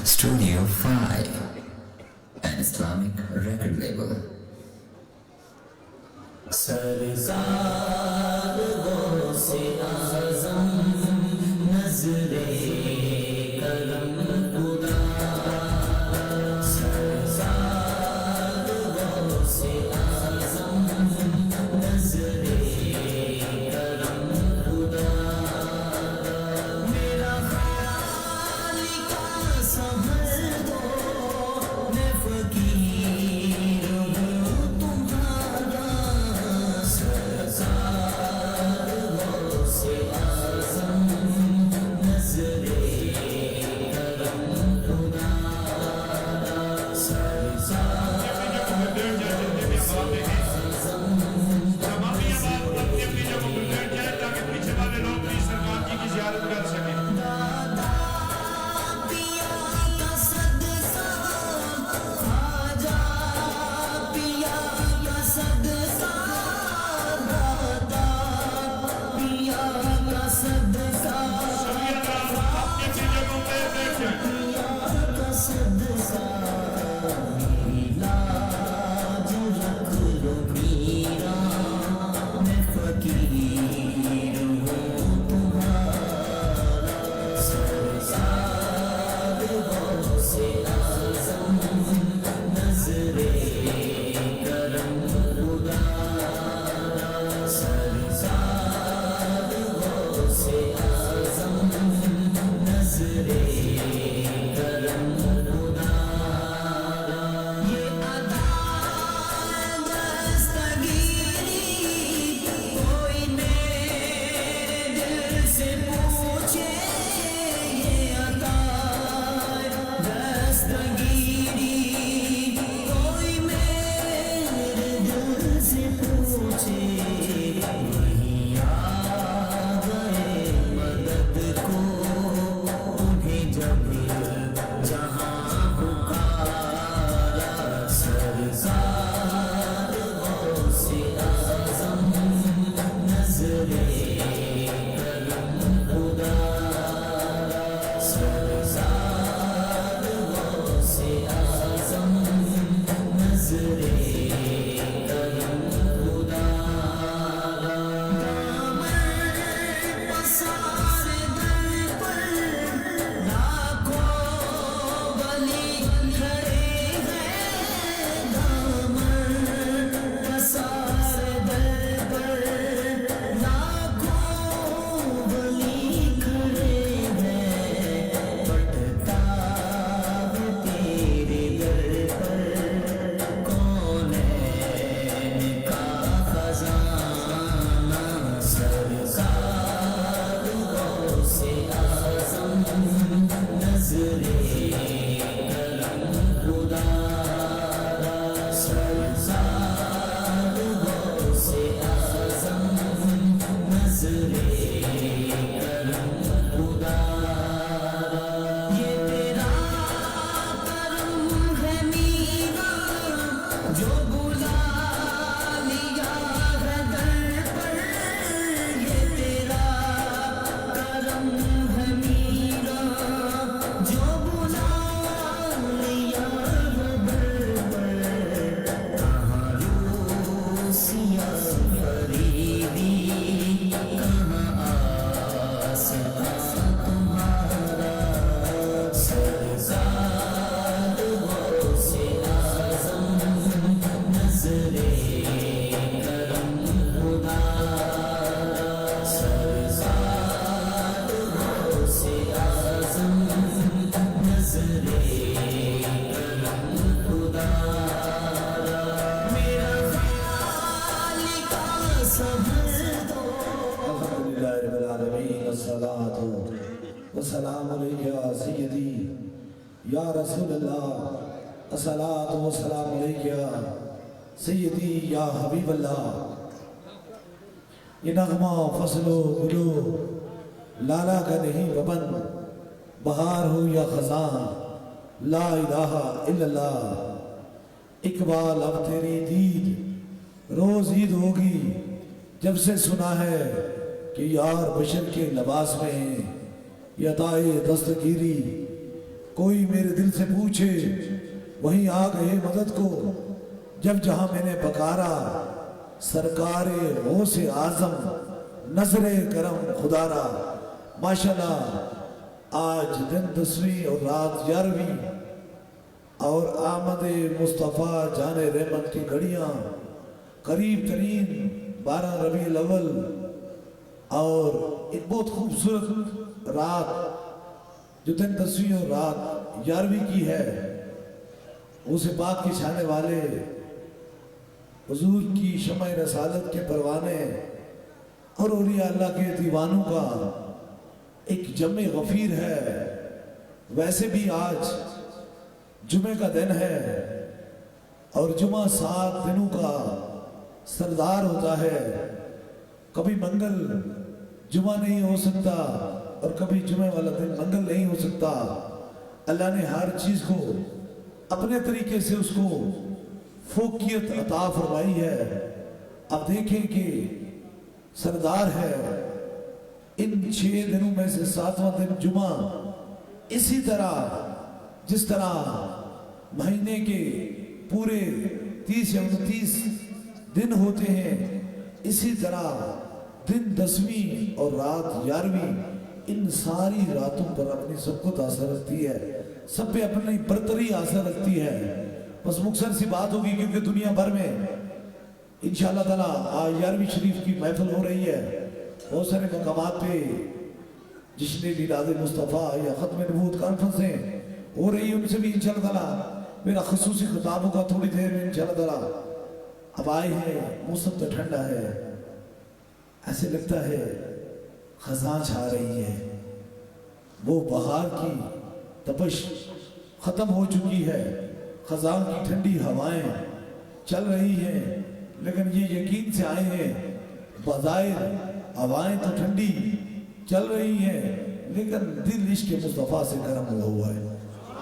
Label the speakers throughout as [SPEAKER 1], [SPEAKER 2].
[SPEAKER 1] Studio 5, an Islamic record label. सरकार गौसे आज़म नज़रे करम खुदा सरकार गौसे आज़म नज़रे करम खुदा मेरा खालिका संभल दो मैं फकीर हूँ तुम्हारा नजरे करम खुदारा सरसार गौसे आज़म नजरे करम खुदारा ये तेरा करम है मीरा जो बुला लिया है दर पर ये तेरा करम है मीरा जो बुला लिया है दर पर कहाँ रूसिया फरीदी कहाँ आसमां तुम्हारा सरसार गौसे आज़म नजरे करम खुदारा सरसार गौसे आज़म नजरे करम खुदारा मेरा खालिका संभल दो
[SPEAKER 2] अल्हम्दुलिल्लाहि रब्बिल आलमीन अस्सलातु वस्सलामु अलैका या सय्यदी या रसूलल्लाह अस्सलातु वस्सलामु अलैका या सय्यदी या हबीबल्लाह। ये नगमा फसलो गुलो लाला का नहीं बबन बहार हो या खजान ला इलाहा इल्लल्लाह। इकबाल अब तेरी दीद रोज ईद होगी जब से सुना है कि यार बशर के लिबास में या ताए दस्तगीरी कोई मेरे दिल से पूछे वहीं आ गए मदद को जब जहां मैंने पकारा सरकारे गौसे आज़म नजरे करम खुदारा। माशाल्लाह आज दिन 10वीं और रात 11वीं और आमद मुस्तफ़ा जाने रहमत की घड़ियां करीब तरीन 12 रबीउल अव्वल और एक बहुत खूबसूरत रात जो दिन 10वीं और रात 11वीं की है उसे पाक के छाने वाले हुजूर की शम्अ रसालत के परवाने और औलिया अल्लाह के दीवानों का एक जमे गफीर है। वैसे भी आज जुमे का दिन है और जुमा 7 दिनों का सरदार होता है। कभी मंगल जुमा नहीं हो सकता और कभी जुमे वाला दिन मंगल नहीं हो सकता। अल्लाह ने हर चीज को अपने तरीके से उसको फोकियत अता फरमाई है। अब देखें कि सरदार है इन 6 दिनों में से 7वां दिन जुमा, इसी तरह जिस तरह महीने के पूरे 30 या 29 दिन होते हैं इसी तरह दिन 10वीं और रात 11वीं इन सारी रातों पर अपनी सबको आशा रखती है, सब पे अपनी बरतरी आशा रखती है। बस मुख्तसर सी बात होगी क्योंकि दुनिया भर में इंशाअल्लाह ताला आज 11वीं शरीफ की महफिल हो रही है। बहुत सारे मकामात पे जिश्न मिलाद मुस्तफ़ा या ख़त्म नबूवत कॉन्फ्रेंसें हो रही है, उनसे भी इंशाअल्लाह ताला मेरा खुसूसी खिताब होगा थोड़ी देर में इंशाअल्लाह ताला। अब आए हैं, मौसम तो ठंडा है, ऐसे लगता है खजां छा रही है, वो बहार की तपश खत्म हो चुकी है, खजां की ठंडी हवाएं चल रही हैं। लेकिन ये यकीन से आए हैं बज़ाहिर हवाएं तो ठंडी चल रही हैं लेकिन दिल इश्क़ मुस्तफ़ा से गर्म हुआ है,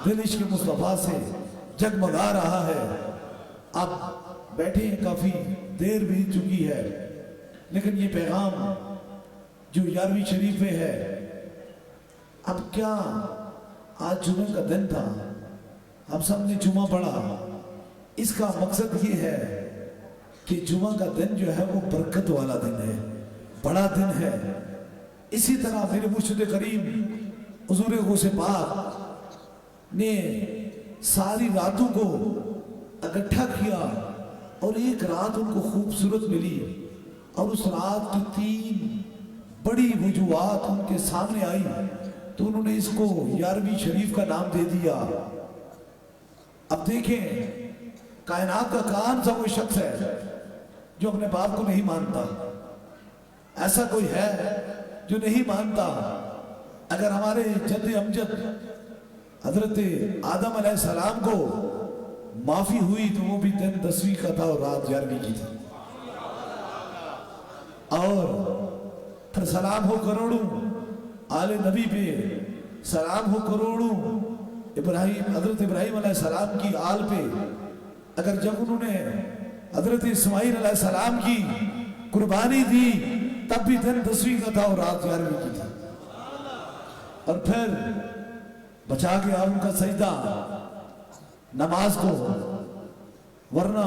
[SPEAKER 2] दिल इश्क़ मुस्तफ़ा से जगमगा रहा है। अब बैठे हैं, काफी देर बीत चुकी है लेकिन ये पैगाम जो 11वीं शरीफ में है, अब क्या आज जुमे का दिन था, हम सब ने जुमा पढ़ा। इसका मकसद ये है कि जुमा का दिन जो है वो बरकत वाला दिन है, बड़ा दिन है। इसी तरह मेरे मुर्शिद करीम हुजूर गौसे पाक ने सारी रातों को इकट्ठा किया और एक रात उनको खूबसूरत मिली और उस रात की 3 बड़ी वजूहात उनके सामने आई तो उन्होंने इसको 11वीं शरीफ का नाम दे दिया। अब देखें कायनात का कौन सा कोई शख्स है जो अपने बाप को नहीं मानता? ऐसा कोई है जो नहीं मानता? अगर हमारे जद्द अमजद हजरत आदम अलैहिस्सलाम को माफी हुई तो वो भी दिन 10वीं का था और रात 11वीं की थी। और फिर सलाम हो करोड़ों आले नबी पे, सलाम हो करोड़ों इब्राहिम, हजरत इब्राहिम अलैहिस्सलाम की आल पे। अगर जब उन्होंने हजरत इस्माइल अलैहिस्सलाम की कुर्बानी दी तब भी दिन 10वीं का था और रात 11वीं की थी। और फिर बचा गया उनका सजदा नमाज को, वरना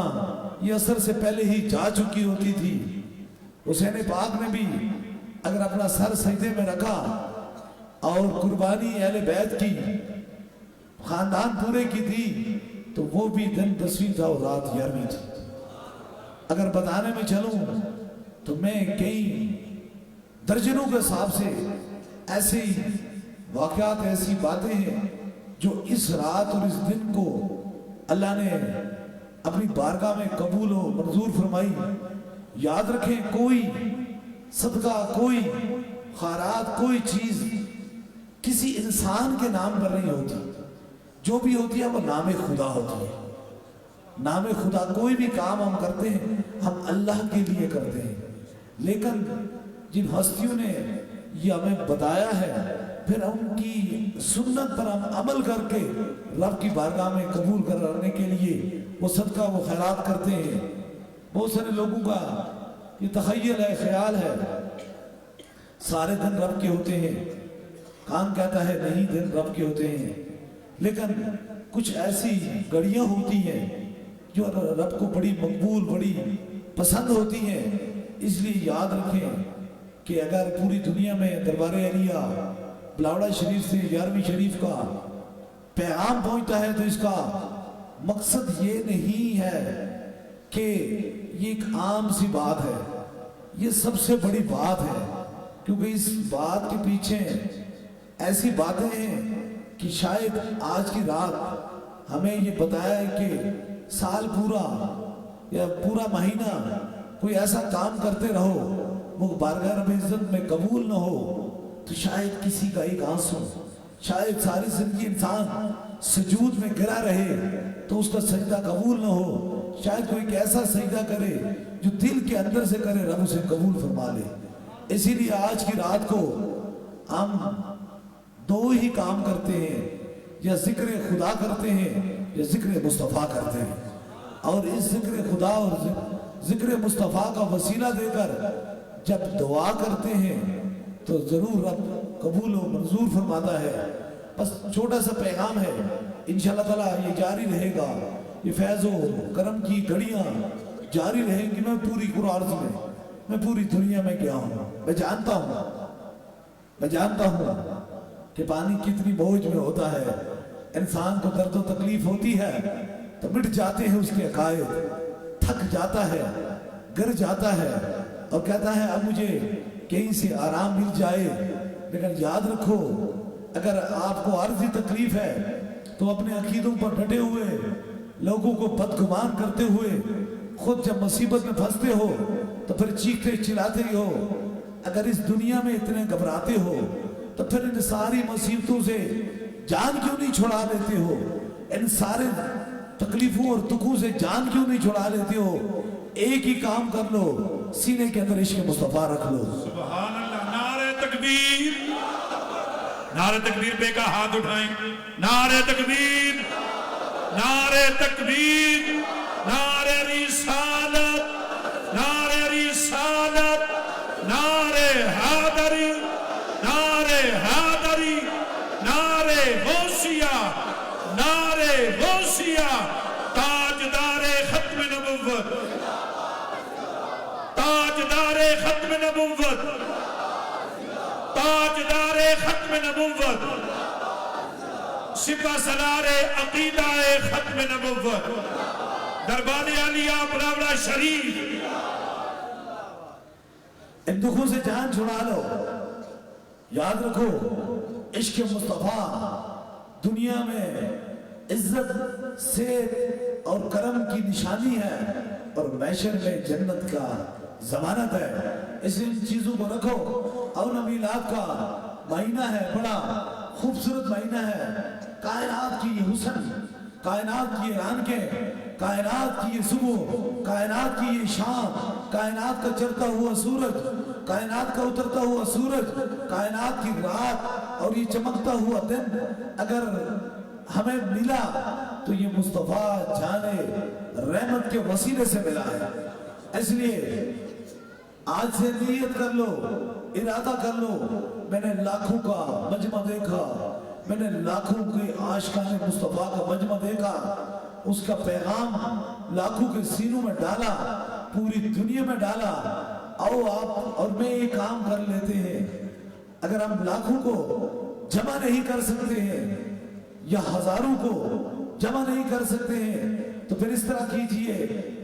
[SPEAKER 2] ये असर से पहले ही जा चुकी होती थी। हुसैन पाक ने भी अगर अपना सर सजदे में रखा और कुर्बानी अहले बैत की, खानदान पूरे की थी, तो वो भी दिन 10वीं था और रात 11वीं थी। अगर बताने में चलूं तो मैं कई दर्जनों के हिसाब से ऐसे वाक़यात, ऐसी बातें हैं जो इस रात और इस दिन को अल्लाह ने अपनी बारगाह में कबूल हो मंजूर फरमाई। याद रखें, कोई सदका, कोई खैरात, कोई चीज किसी इंसान के नाम पर नहीं होती। जो भी होती है वो नाम खुदा होती है। नाम खुदा, कोई भी काम हम करते हैं हम अल्लाह के लिए करते हैं। लेकिन जिन हस्तियों ने ये हमें बताया है, फिर उनकी सुन्नत पर हम अमल करके रब की बारगाह में कबूल करने के लिए वो सदका, वो खैरात करते हैं। बहुत सारे लोगों का ये तखय्युल है, ख्याल है सारे दिन रब के होते हैं। कान कहता है नहीं, दिन रब के होते हैं। लेकिन कुछ ऐसी घड़ियां होती हैं जो रब को बड़ी मकबूल, बड़ी पसंद होती हैं। इसलिए याद रखें कि अगर पूरी दुनिया में दरबार अलिया बिलावड़ा शरीफ से 11वीं शरीफ का पैगाम पहुंचता है तो इसका मकसद ये नहीं है कि ये एक आम सी बात है, ये सबसे बड़ी बात है। क्योंकि इस बात के पीछे ऐसी बातें हैं कि शायद आज की रात हमें ये बताया है कि साल पूरा या पूरा महीना कोई ऐसा काम करते रहो वो बारगाह रब इज्जत में कबूल न हो, तो शायद किसी का एक आंसू, शायद सारी जिंदगी इंसान सजूद में गिरा रहे तो उसका सजदा कबूल न हो। शायद कोई एक ऐसा सजदा करे जो दिल के अंदर से करे, रब उसे कबूल फरमा ले। इसीलिए आज की रात को हम दो ही काम करते हैं, या जिक्र खुदा करते हैं या जिक्र मुस्तफ़ा करते हैं। और इस जिक्र खुदा और जिक्र मुस्तफ़ा का वसीला देकर जब दुआ करते हैं तो जरूर रब कबूल और मंजूर फरमाता है। बस छोटा सा पैगाम है, इंशाअल्लाह ताला ये जारी रहेगा, ये फैज़ो करम की घड़ियां जारी रहेंगी। मैं पूरी कुरान में, मैं पूरी दुनिया में गया हूँ, मैं जानता हूँ कि पानी कितनी बोझ में होता है। इंसान को दर्द तकलीफ होती है तो मिट जाते हैं उसके अकायद, थक जाता है, गिर जाता है और कहता है अब मुझे कहीं से आराम मिल जाए। लेकिन याद रखो, अगर आपको अर्जी तकलीफ है तो अपने अकीदों पर डटे हुए, लोगों को बदगुमान करते हुए, खुद जब मुसीबत में फंसते हो तो फिर चीखते चिल्लाते हो। अगर इस दुनिया में इतने घबराते हो तो फिर इन सारी मुसीबतों से जान क्यों नहीं छुड़ा लेते हो? इन सारे तकलीफों और दुखों से जान क्यों नहीं छुड़ा लेते हो? एक ही काम कर लो, सीने के अंदर इश्क मुस्तफा रख लो।
[SPEAKER 3] सुभान अल्लाह। नारे तकबीर, नारे तकबीर पे का हाथ उठाएं। नारे तकबीर, नारे तकबीर, नारे रिसालत, नारे रिसालत, नारे हैदरी, नारे हैदरी, नारे गौसिया, नारे गौसिया, ताजदारे खत्म नबुव्वत, ताजदारे खत्म नबुव्वत, ताजदारे खत्म नबुव्वत, सिपा सलारे अकीदाए खत्म नबुव्वत, दरबार आलिया बिलावड़ा शरीफ।
[SPEAKER 2] इन दुखों से जान छुड़ा लो। याद रखो, इश्क मुस्तफा दुनिया में इज्जत से और करम की निशानी है और मैशर में जन्नत का जमानत है। इस इन चीजों को रखो। और मीलाद का महीना है, बड़ा खूबसूरत महीना है। हुस्न, कायनात की ये रौनकें, कायनात की ये सुबह, कायनात की ये शाम, कायनात का चढ़ता हुआ सूरज, कायनात का उतरता हुआ सूरज, कायनात की रात और ये चमकता हुआ दिन अगर हमें मिला तो ये मुस्तफा जाने रहमत के वसीले से मिला है। इसलिए आज से नियत कर लो, इरादा कर लो, मैंने लाखों का मजमा देखा, मैंने लाखों के आशिकाने मुस्तफा का मजमा देखा, उसका पैगाम लाखों के सीनों में डाला, पूरी दुनिया में डाला। आओ आप और मैं ये काम कर लेते हैं। अगर हम लाखों को जमा नहीं कर सकते हैं या हजारों को जमा नहीं कर सकते हैं तो फिर इस तरह कीजिए,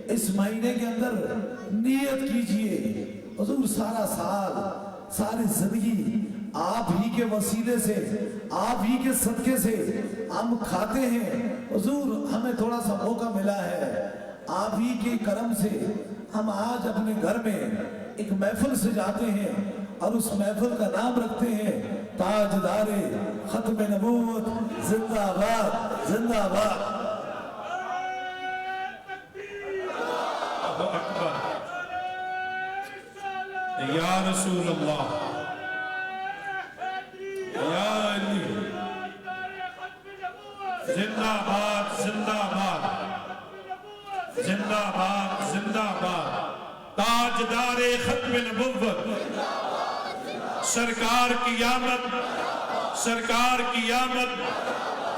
[SPEAKER 2] इस महीने के अंदर नियत कीजिए, हुजूर सारा साल सारी जिंदगी आप ही के वसीले से, आप ही के सदके से हम खाते हैं। हुजूर हमें थोड़ा सा मौका मिला है, आप ही के करम से हम आज अपने घर में एक महफिल से जाते हैं और उस महफिल का नाम रखते हैं ताजदारे खत्म नबूवत जिंदाबाद जिंदाबाद।
[SPEAKER 3] या रसूल अल्लाह, या अली, जिंदाबाद जिंदाबाद जिंदाबाद जिंदाबाद। ताजदारे खत्म नबुव्वत सरकार की आमद, सरकार की आमद,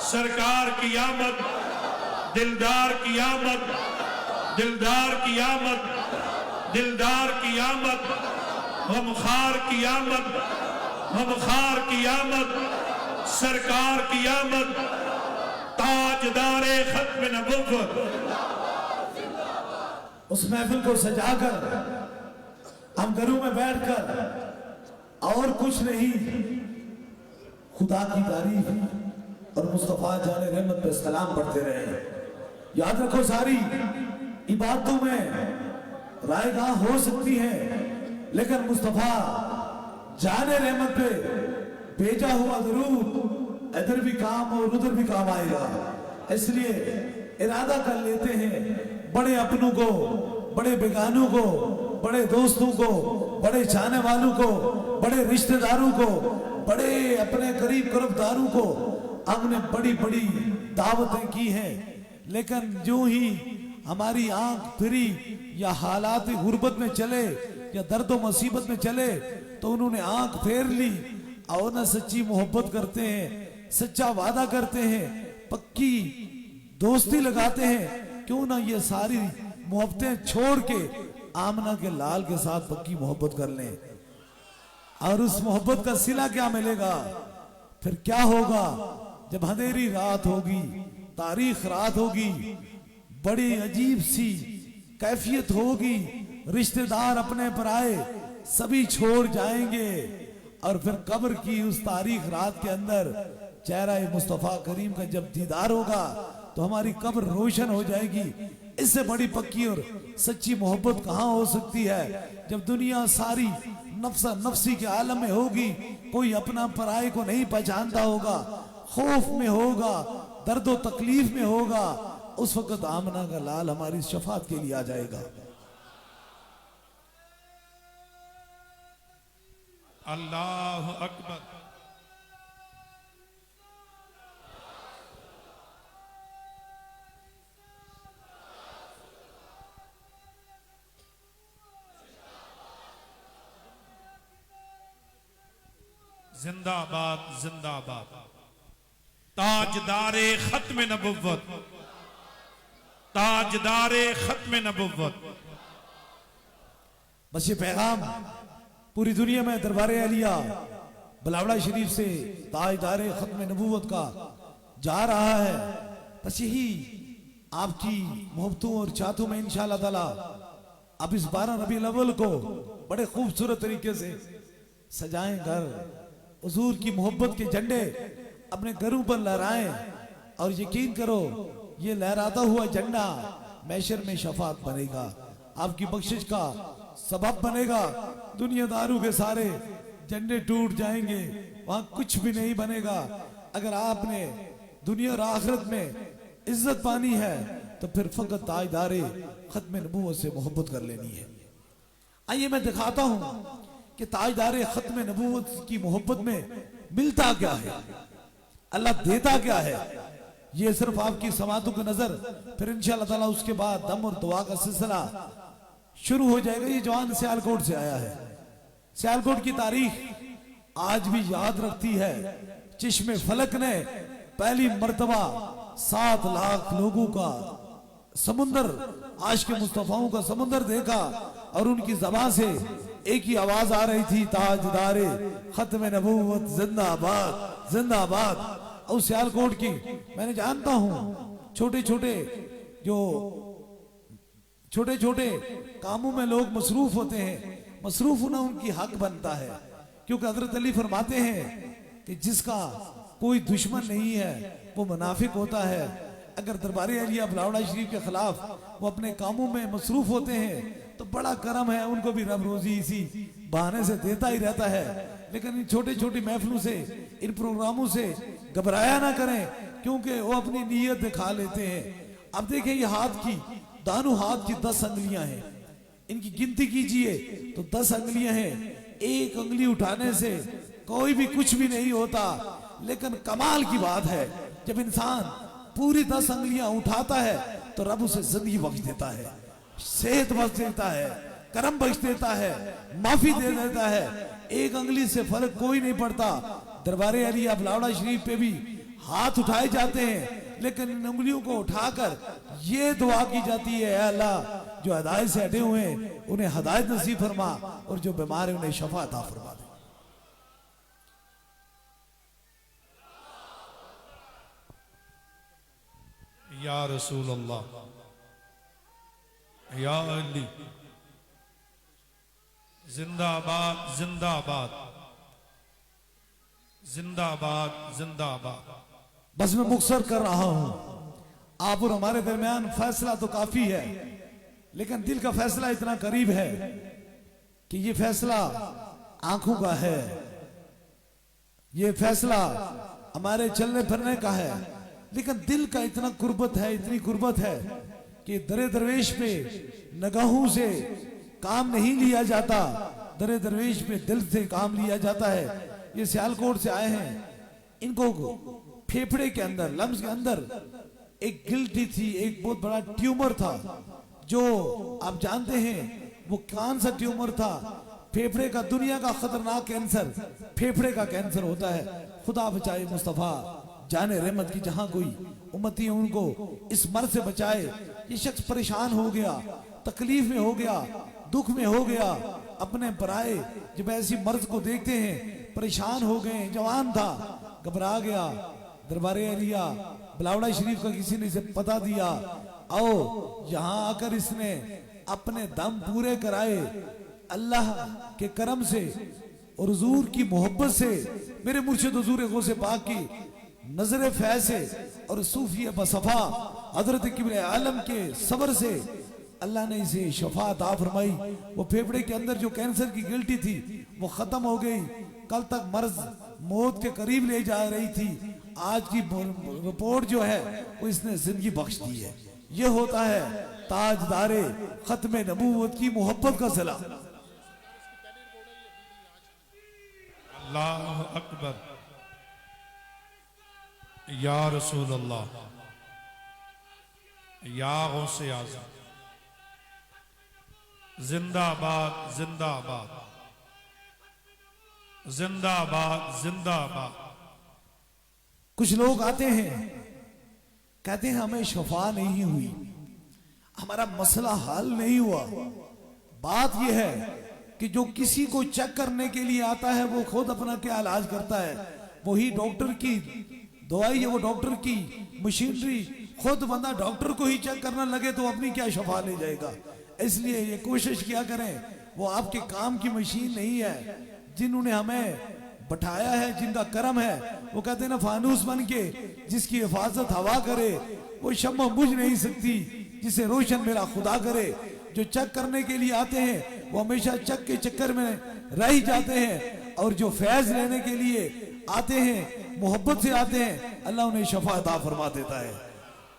[SPEAKER 3] सरकार की आमद, दिलदार की आमद, दिलदार की आमद, दिलदार की आमद, गमखार की आमद, गमखार की आमद, सरकार की आमद, ताजदारे खत्म नबुव्वत।
[SPEAKER 2] उस महफिल को सजाकर हम घरों में बैठकर और कुछ नहीं, खुदा की तारीफ और मुस्तफा जाने रहमत पे सलाम पढ़ते रहे। याद रखो सारी इबादतों में रायगाह हो सकती है, लेकिन मुस्तफा जाने रहमत पे भेजा हुआ जरूर इधर भी काम और उधर भी काम आएगा। इसलिए इरादा कर लेते हैं, बड़े अपनों को, बड़े बेगानों को, बड़े दोस्तों को, बड़े चाहने वालों को, बड़े रिश्तेदारों को, बड़े अपने करीब करीबदारों को हमने बड़ी बड़ी दावतें की हैं, लेकिन जो ही हमारी आंख फिरी या हालात गुर्बत में चले या दर्द मुसीबत में चले तो उन्होंने आंख फेर ली और न सच्ची मोहब्बत करते हैं, सच्चा वादा करते हैं, पक्की दोस्ती लगाते हैं। क्यों ना ये सारी मोहब्बतें छोड़ के आमना के लाल के साथ पक्की मोहब्बत कर लें। और उस मोहब्बत का सिला क्या मिलेगा? फिर क्या होगा जब अंधेरी रात होगी, तारीख रात होगी, बड़ी अजीब सी कैफियत होगी, रिश्तेदार अपने पराए सभी छोड़ जाएंगे और फिर कब्र की उस तारीख रात के अंदर चेहरा मुस्तफा करीम का जब दीदार होगा तो हमारी कब्र रोशन हो जाएगी। इससे बड़ी पक्की और सच्ची मोहब्बत कहाँ हो सकती है जब दुनिया सारी नफ्सा नफ्सी के आलम में होगी, कोई अपना पराये को नहीं पहचानता होगा, खौफ में होगा, दर्दो तकलीफ में होगा। उस वक्त आमना का लाल हमारी शफात के लिए आ जाएगा।
[SPEAKER 3] अल्लाह अकबर। जिंदाबाद जिंदाबाद। ताजदारे खत्म नबुव्वत, ताजदारे खत्म नबुव्वत।
[SPEAKER 2] बस ये पैगाम पूरी दुनिया में दरबारे आलिया बलावड़ा शरीफ से ताजदारे खत्म नबुव्वत का जा रहा है। बस यही आपकी मोहब्बतों और चाहतों में इंशाअल्लाह ताला अब इस 12 रबीउल अव्वल को बड़े खूबसूरत तरीके से सजाएं घर, हुजूर की मोहब्बत के झंडे अपने घरों पर लहराएं और यकीन करो ये लहराता हुआ झंडा मैशर में शफात बनेगा, आपकी बख्शिश का सबब बनेगा। दुनियादारों के सारे झंडे टूट जाएंगे, वहां कुछ भी नहीं बनेगा। अगर आपने दुनिया और आखिरत में इज्जत पानी है तो फिर फकत ताजदारे खत्म नबूवत से मोहब्बत कर लेनी है। आइए मैं दिखाता हूं कि ताजदारे खत्म नबूवत की मोहब्बत में मिलता क्या है, अल्लाह देता क्या है। ये सिर्फ आपकी समातों की नजर, फिर इंशाअल्लाह ताला उसके बाद दम और दुआ का सिलसिला शुरू हो जाएगा। ये जवान सियालकोट से आया है। सियालकोट की तारीख आज भी याद रखती है। चिश्मे फलक ने पहली मर्तबा 7 लाख लोगों का समुंदर, आशिक मुस्तफाओं का समुंदर देखा और उनकी ज़बान से एक ही आवाज आ रही थी, ताजदारे खत्म नबूवत जिंदाबाद जिंदाबाद। और सियालकोट की मैंने जानता हूं छोटे छोटे कामों में लोग मसरूफ होते हैं, मसरूफ होना उनकी हक बनता है, क्योंकि हजरत अली फरमाते हैं कि जिसका कोई दुश्मन नहीं है वो मुनाफिक होता है। अगर दरबारी अलिया बलावड़ा शरीफ के खिलाफ वो अपने कामों में मसरूफ होते हैं तो बड़ा करम है, उनको भी रब रोजी इसी बहाने से देता ही रहता है। लेकिन इन छोटी छोटी महफिलों से, इन प्रोग्रामों से घबराया ना करें, क्योंकि वो अपनी नीयत दिखा लेते हैं। अब देखें ये हाथ की, दानों हाथ की 10 अंगलियां हैं, इनकी गिनती कीजिए तो 10 अंगलियां हैं। एक अंगली उठाने से कोई भी कुछ भी नहीं होता, लेकिन कमाल की बात है जब इंसान पूरी 10 अंगलियां उठाता है तो रब उसे जिंदगी बख्श देता है, सेहत बख्श देता है, करम बख्श देता है, माफी दे देता है। एक अंगली से फर्क कोई नहीं पड़ता। दरबारे अलिया बलावड़ा शरीफ पे भी हाथ उठाए जाते हैं, लेकिन इन उंगलियों को उठाकर ये दुआ की जाती है, अल्लाह जो हदायत से हटे हुए हैं उन्हें हदायत नसीब फरमा और जो बीमार है उन्हें शफा अता फरमा दे।
[SPEAKER 3] या रसूल अल्लाह, या अली, जिंदाबाद जिंदाबाद जिंदाबाद जिंदाबाद।
[SPEAKER 2] बस मैं मुख्तसर कर रहा हूं, आप और हमारे दरमियान फैसला तो काफी है, लेकिन दिल का फैसला इतना करीब है कि ये फैसला आंखों का है, ये फैसला हमारे चलने फिरने का है, लेकिन दिल का इतना कुर्बत है, इतनी कुर्बत है कि दरे दरवेश पे नगाहों से काम नहीं लिया जाता, दरे दरवेश पे दिल से काम लिया जाता है। ये सियालकोट से आए हैं, इनको फेफड़े के अंदर, लम्स के अंदर एक गिल्टी थी, एक बहुत बड़ा ट्यूमर था, जो आप जानते हैं वो कौन सा ट्यूमर था? फेफड़े का, दुनिया का खतरनाक कैंसर फेफड़े का कैंसर होता है। खुदा बचाए, मुस्तफा जाने रहमत की जहां कोई उम्मती है उनको इस मर्ज से बचाए। ये शख्स परेशान हो गया, तकलीफ में हो गया, दुख में हो गया। अपने पराए जब ऐसी मर्ज को देखते हैं परेशान हो गए। जवान था, घबरा गया। दरबारे अलिया बलावड़ा शरीफ का किसी ने इसे पता दिया, आओ यहाँ आकर इसने अपने दम पूरे कराए। अल्लाह के करम से और हुजूर की मोहब्बत से, मेरे मुर्शिद हुजूर गौसे पाक की नजर फैज से और सूफी बसफा हजरत किबले आलम के सबर से अल्लाह ने इसे शफा अता फरमाई। वो फेफड़े के अंदर जो कैंसर की गिल्टी थी वो खत्म हो गई। कल तक मर्ज मौत के करीब ले जा रही थी, आज की रिपोर्ट जो है वो इसने जिंदगी बख्श दी है। ये होता है ताजदारे खत्म नबूवत की मोहब्बत का सिला।
[SPEAKER 3] अल्लाह अकबर, या रसूल अल्लाह, या गौसे आज़म, जिंदाबाद जिंदाबाद जिंदाबाद जिंदाबाद।
[SPEAKER 2] कुछ लोग आते हैं, कहते हैं हमें शफा नहीं हुई, हमारा मसला हल नहीं हुआ। बात यह है कि जो किसी को चेक करने के लिए आता है वो खुद अपना क्या इलाज करता है। वही डॉक्टर की दवाई है, वो डॉक्टर की मशीनरी, खुद बंदा डॉक्टर को ही चेक करने लगे तो अपनी क्या शफा ले जाएगा। इसलिए ये कोशिश किया करें, वो आपके काम की मशीन नहीं है। जिन्होंने हमें बैठाया है, जिनका करम है, वो कहते हैं ना फानूस बन के जिसकी हिफाजत हवा करे वो शम्मा बुझ नहीं सकती जिसे रोशन मेरा खुदा करे। जो चेक करने के लिए आते हैं वो हमेशा चेक के चक्कर में रह ही जाते हैं, और जो फैज लेने के लिए आते हैं मोहब्बत से आते हैं, अल्लाह उन्हें शफा अता फरमा देता है।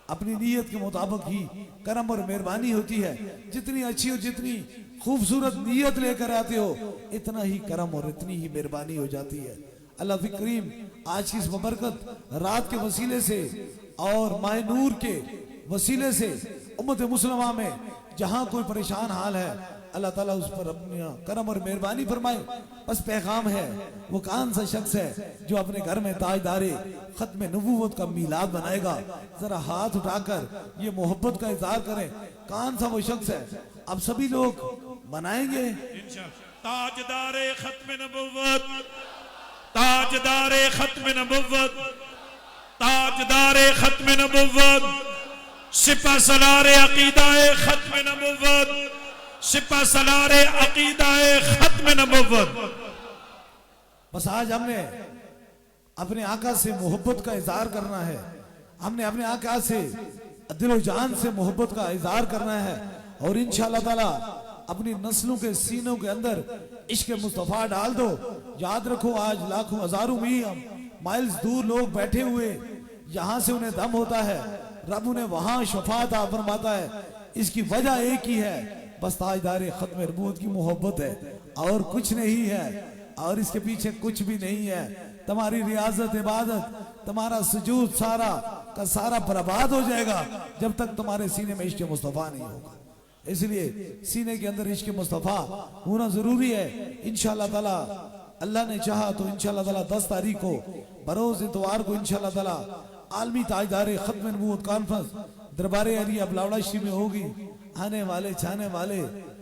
[SPEAKER 2] अपनी नीयत के मुताबिक ही करम और मेहरबानी होती है। जितनी अच्छी और जितनी खूबसूरत नीयत लेकर आते हो, इतना ही करम और इतनी ही मेहरबानी हो जाती है। अल्लाह करीम आज की इस बबरकत रात के वसीले से और माह नूर के वसीले से उम्मत मुसलमा में जहां कोई परेशान हाल है, अल्लाह ताला उस पर अपनी करम और मेहरबानी फरमाए। बस पैगाम है, वो कौन सा शख्स है जो अपने घर में ताजदारे खत्म नबूवत का मीलाद बनाएगा? जरा हाथ उठाकर ये मोहब्बत का इजहार करें, कौन सा वो शख्स है? अब सभी लोग मनाएंगे।
[SPEAKER 3] ताजदारे खत्म नबुव्वत, ताजदारे खत्म नबुव्वत, ताजदारे खत्म नबुव्वत, सिपा सलारे अकीदाए खत्म नबुव्वत, सिपा सलारे अकीदाए खत्म नबुव्वत।
[SPEAKER 2] बस आज हमने अपने आका से मोहब्बत का इजहार करना है। हमने अपने आका से दिलो जान से मोहब्बत का इजहार करना है और इंशाअल्लाह ताला अपनी नस्लों के सीनों के अंदर इश्क मुस्तफा डाल दो। याद रखो, आज लाखों हजारों माइल्स दूर लोग बैठे हुए यहां से उन्हें दम होता है, रब उन्हें वहां शफाअत फरमाता है। इसकी वजह एक ही है, बस ताजदारे खत्म नबूवत की मोहब्बत है और कुछ नहीं है, और इसके पीछे कुछ भी नहीं है। तुम्हारी रियाजत इबादत, तुम्हारा सुजूद सारा का सारा बर्बाद हो जाएगा जब तक तुम्हारे सीने में इश्क मुस्तफा नहीं होगा। इसलिए सीने के अंदर इश्क मुस्तफा होना जरूरी है। इंशाअल्लाह ताला अल्लाह ने चाहा तो इंशाअल्लाह ताला 10 तारीख को बरोज इतवार को इंशाअल्लाह ताला आलमी ताजदारे खत्म नबूवत कॉन्फ्रेंस दरबारे अलिया बिलावड़ा शरीफ में होगी। आने वाले चाहने वाले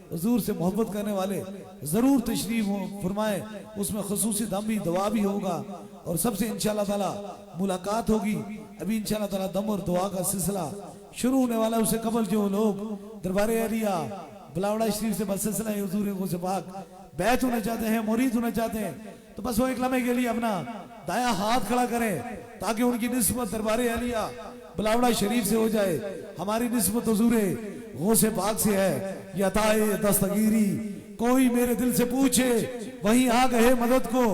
[SPEAKER 2] हुजूर से मोहब्बत करने वाले जरूर तशरीफ फरमाए। उसमें खुसूसी दम भी दुआ भी होगा और सबसे इंशाअल्लाह ताला मुलाकात होगी। अभी इंशाअल्लाह ताला दम और दुआ का सिलसिला शुरू होने वाला है। उससे कबल जो लोग दरबारे अलिया बिलावड़ा शरीफ से बस सिलसिला हुजूर से पाक बैत होना चाहते हैं, मुरीद होना चाहते हैं, तो बस वो एक लम्हे के लिए अपना दाया हाथ खड़ा करें ताकि उनकी निस्बत दरबारे अलिया बिलावड़ा शरीफ से हो जाए। हमारी निस्बत हुजूरे गौसे पाक से है। यताए दस्तगीरी कोई मेरे दिल से पूछे, वहीं आ गए मदद को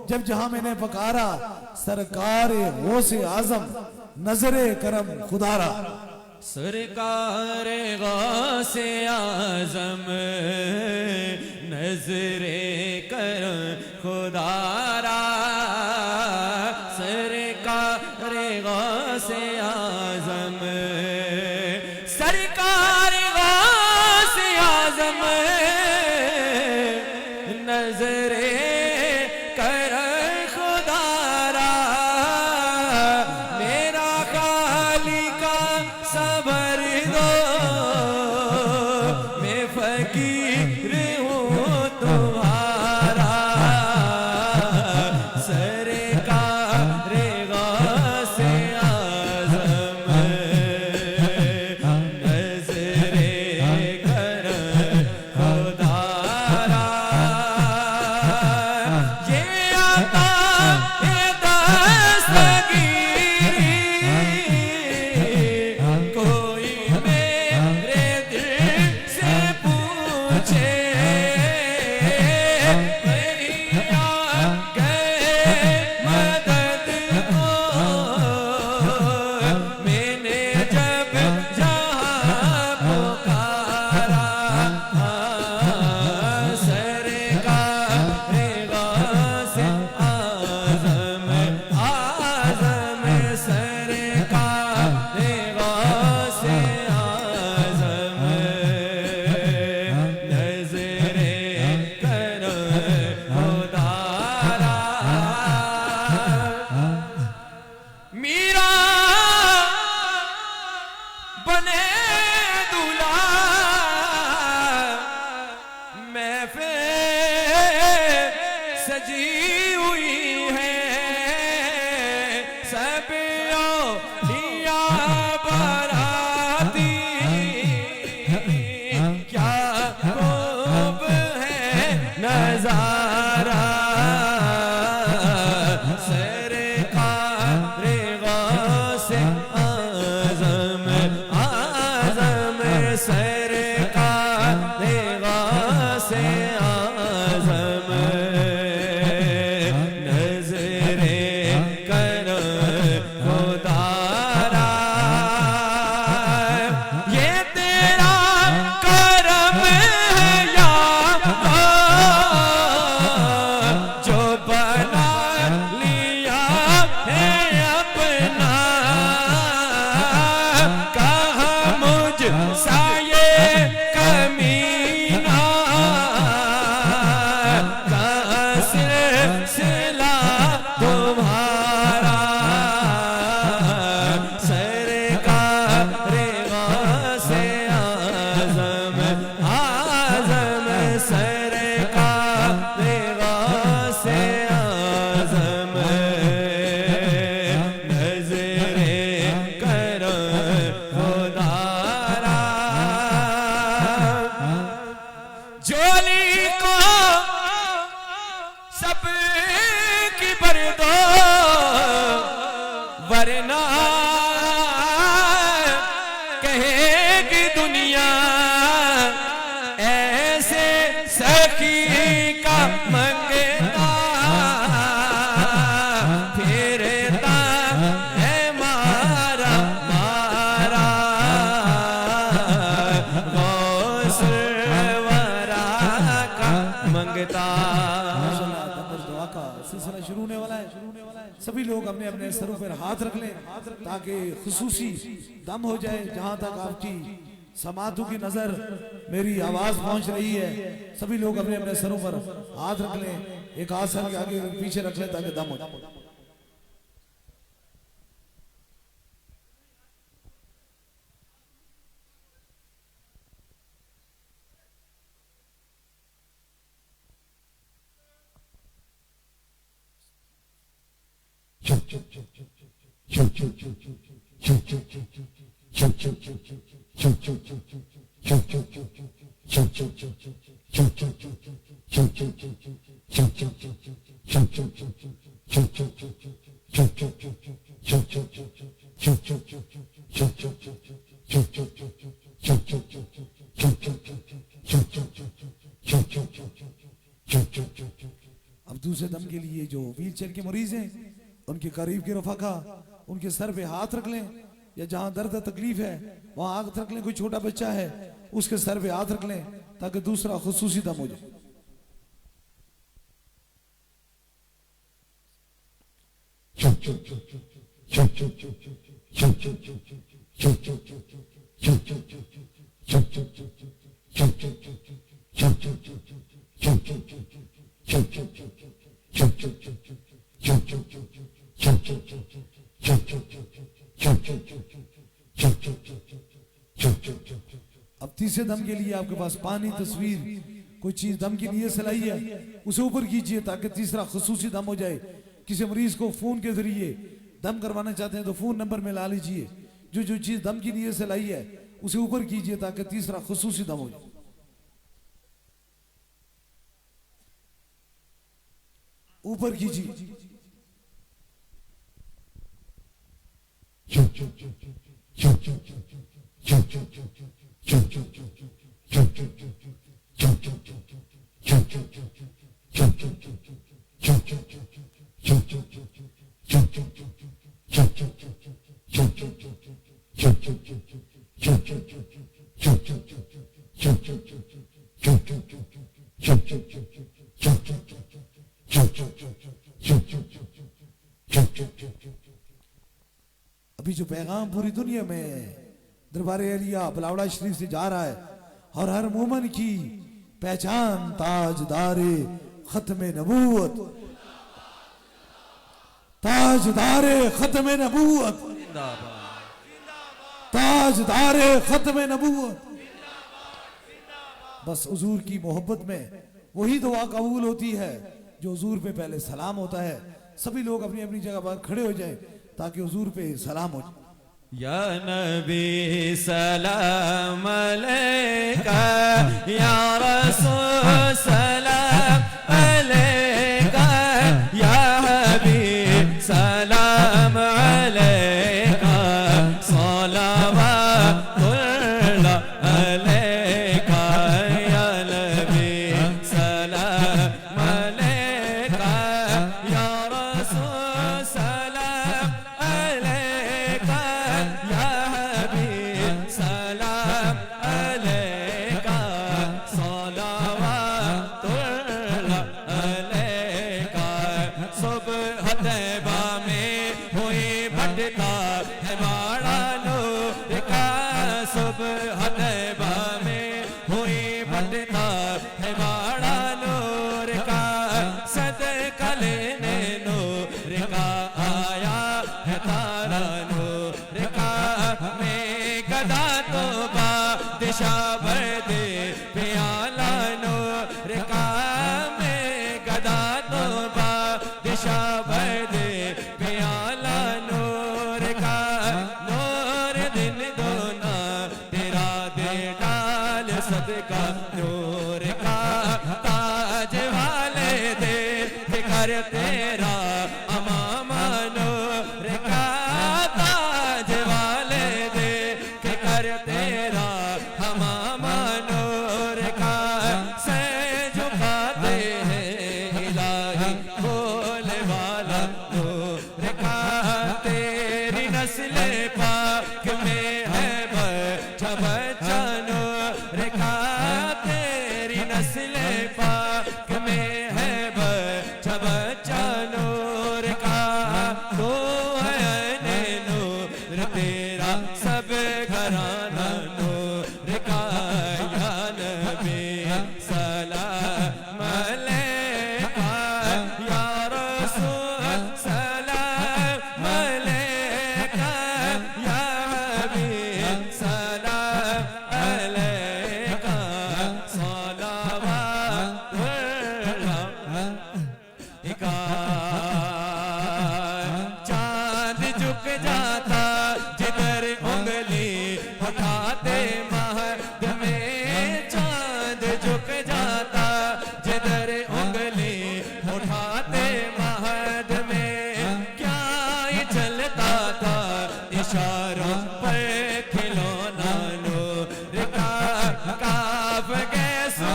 [SPEAKER 2] जब जहां मैंने पकारा। सरकार गौसे आजम नजरे करम खुदारा।
[SPEAKER 1] सरकार गौसे आजम नजरे करम खुदारा। सरकार गौसे आजम, सरकार गौसे आजम नजरे करम खुदारा। मेरा खालिका सबर दो, मैं फकीर हूँ तुम्हारा। सरकार गौसे आजम नजरे करम खुदारा। ये आता है दस्तगीरी कोई
[SPEAKER 2] सभी लोग अपने अपने सरों पर हाथ रख लें ताकि खुसूसी दम हो जाए। जहां तक आपकी समातों की नजर मेरी आवाज पहुंच रही है, सभी लोग अपने अपने सरों पर हाथ रख लें, एक आसन के आगे पीछे रख लें ताकि दम हो जाए। अब दूसरे दम के लिए जो व्हील चेयर के मरीज हैं उनके करीब के रफाका उनके सर पे हाथ रख लें, या जहां दर्द तकलीफ है वहां हाथ रख लें। कोई छोटा बच्चा है उसके सर पे हाथ रख लें ताकि दूसरा खुसूसी दम हो जाए। अब तीसरे दम के लिए आपके पास पानी, तस्वीर, कोई चीज दम की नीयत से लाई है उसे ऊपर कीजिए ताकि तीसरा खुसूसी दम हो जाए। किसी मरीज को फोन के जरिए दम करवाना चाहते हैं तो फोन नंबर में ला लीजिए, जो जो चीज दम की नीयत से लाई है उसे ऊपर कीजिए ताकि तीसरा खुसूसी दम हो जाए। ऊपर कीजिए। अभी जो पैगाम पूरी दुनिया में दरबारे अलिया बलावड़ा शरीफ से जा रहा है और हर मोमन की पहचान ताजदारे खत्मे नबूवत, ताजदारे खत्मे नबूवत, ताजदारे खत्मे नबूवत। बस हुजूर की मोहब्बत में वही दुआ कबूल होती है जो हुजूर पे पहले सलाम होता है। सभी लोग अपनी अपनी जगह पर खड़े हो जाएं ताकि हुजूर पे सलाम हो जाए।
[SPEAKER 1] या नबी सलाम अलैका, या रसूल सलाम अलैका, या हबीब सलाम अलैका, सलावतुल्लाह अलैका, या नबी सलाम अलैका, या रसूल सलाम अलैका, या हबीब सलाम अलैका, सलावतुल्लाह अलैका। सुबह तैबा में हुई भटका है बाड़ा नूर का, सुबह तैबा में हुई भटका है बाड़ा नूर का, सदका लेने नूर का आया है तारा नूर का। मैं गदा तो बादशाह भर दे प्याला नूर का, मैं गदा तो बादशाह भर दे प्याला नूर का। नूर दिन दोना तेरा दे डाल सदका नूर का, ताज वाले दे फिकर तेरा अमामा नूर का, ताज वाले दे फिकर तेरा अमामा तेरा सब घराना नूर का या नबी सलाम अलैका या रसूल सलाम अलैका या हबीब सलाम अलैका चांद झुक जाता जिधर उंगली उठाते महद में चांद झुक जाता जिधर उंगली उठाते महद में क्या ये चलता था इशारों पर खिलौना नूर का काफ कैसो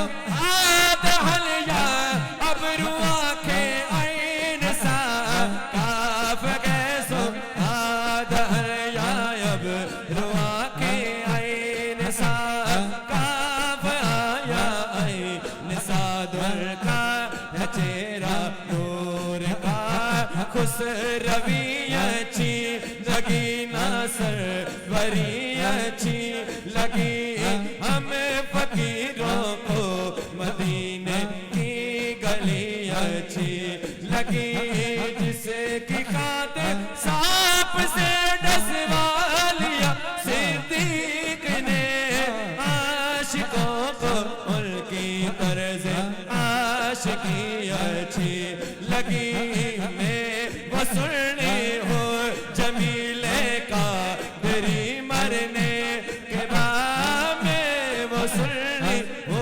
[SPEAKER 1] आद हलिया अब रुआ के आइन सा काफ कैसो आद हलिया अब रुआ के आइन सा काफ आया आइन सा दुर का चेहरा नूर का खुश रवियची लगी नासर वरियची लगी हमें फकीरों को मदीने की गली अच्छी लगी जिसकी खातिर सांप से डसवा लिया सिद्दीक ने आशिकों को उनकी तर्ज आशिकी अच्छी लगी मैं वो सुनने हो जमीले का मेरी मरने के बाद में वो सुनने हो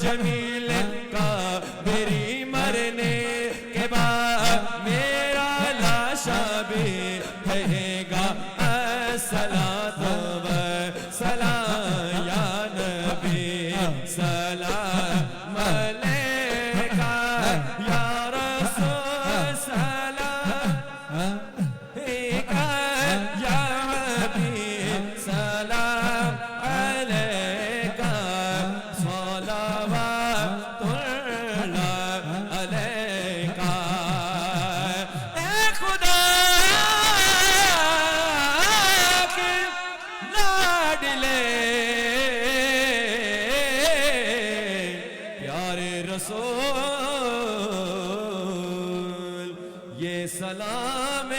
[SPEAKER 1] जमीले का मेरी मरने के बाद मेरा लाशा भी कहेगा अस्सलातु वस्सलाम या नबी सलाम अलैका या रसूल सलाम अलैका या हबीब सलाम अलैका सलावतुल्लाह अलैका ए खुदा के लाडले प्यारे रसूल ये सलाम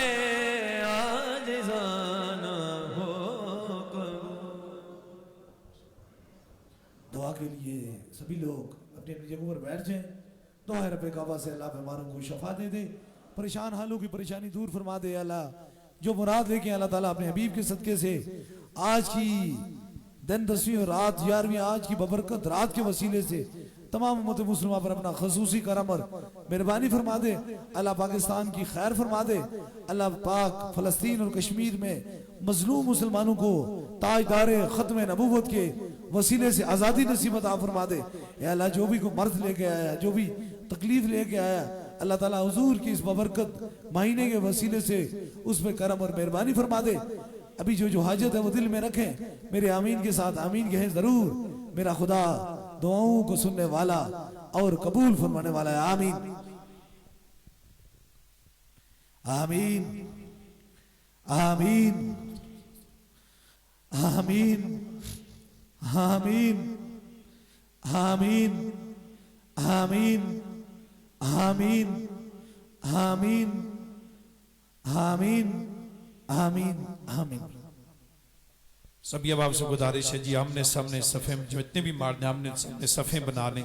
[SPEAKER 1] आजिज़ाना हो
[SPEAKER 2] दुआ के लिए सभी लोग अपनी अपनी जगहों पर बैठ जाएं। दुआ है रब्बे काबा से अल्लाह बीमारों को शफा दे दे, परेशान हालों की परेशानी दूर फरमा दे। अल्लाह जो मुराद लेके अल्लाह ताला अपने हबीब के सदके से आज की दिन 10वीं और रात 11वीं आज की बबरकत रात के वसीले से तमाम उम्मत मुस्लिमा पर अपना खसूसी करम और मेहरबानी फरमा दे। अल्लाह पाकिस्तान की खैर फरमा दे। अल्लाह पाक फलस्तीन और कश्मीर में मजलूम मुसलमानों को ताजदारे खत्म नबूवत के वसीले से आज़ादी नसीब अता फरमा दे। या अल्लाह जो भी को मर्द लेके आया, जो भी तकलीफ लेके आया, अल्लाह ताला हुजूर की इस बबरकत महीने के वसीले से उस पर करम और मेहरबानी फरमा दे। अभी जो हाजत है वो दिल में रखें, मेरे आमीन के साथ आमीन कहें जरूर। मेरा खुदा दुआओं को सुनने वाला और कबूल फरमाने वाला है। आमीन आमीन आमीन आमीन आमीन आमीन आमीन आमीन आमीन आमीन आमीन आमीन।
[SPEAKER 3] सभी अब आपसे गुजारिश है जी, आमने सामने सफ़े में जितने भी मारने आमने सामने सफ़े बना लें।